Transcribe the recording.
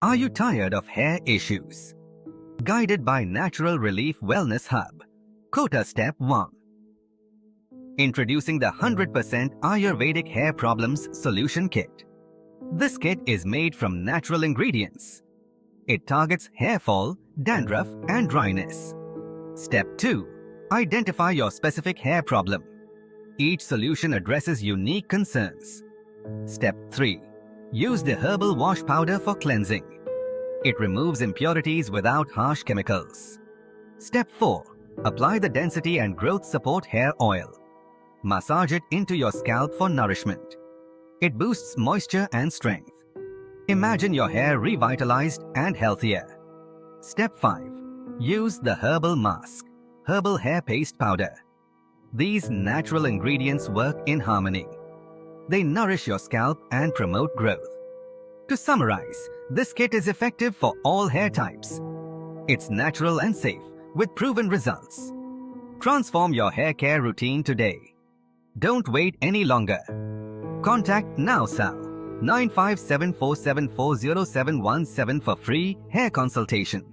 Are you tired of hair issues? Guided by Natural Relief Wellness Hub. Kota Step 1. Introducing the 100% Ayurvedic Hair Problems Solution Kit. This kit is made from natural ingredients. It targets hair fall, dandruff, and dryness. Step 2. Identify your specific hair problem. Each solution addresses unique concerns. Step 3. Use the herbal wash powder for cleansing. It removes impurities without harsh chemicals. Step 4. Apply the density and growth support hair oil. Massage it into your scalp for nourishment. It boosts moisture and strength. Imagine your hair revitalized and healthier. Step 5. Use the herbal mask, herbal hair paste powder. These natural ingredients work in harmony. They nourish your scalp and promote growth. To summarize, this kit is effective for all hair types. It's natural and safe with proven results. Transform your hair care routine today. Don't wait any longer. Contact now Sal 95747400717 for free hair consultation.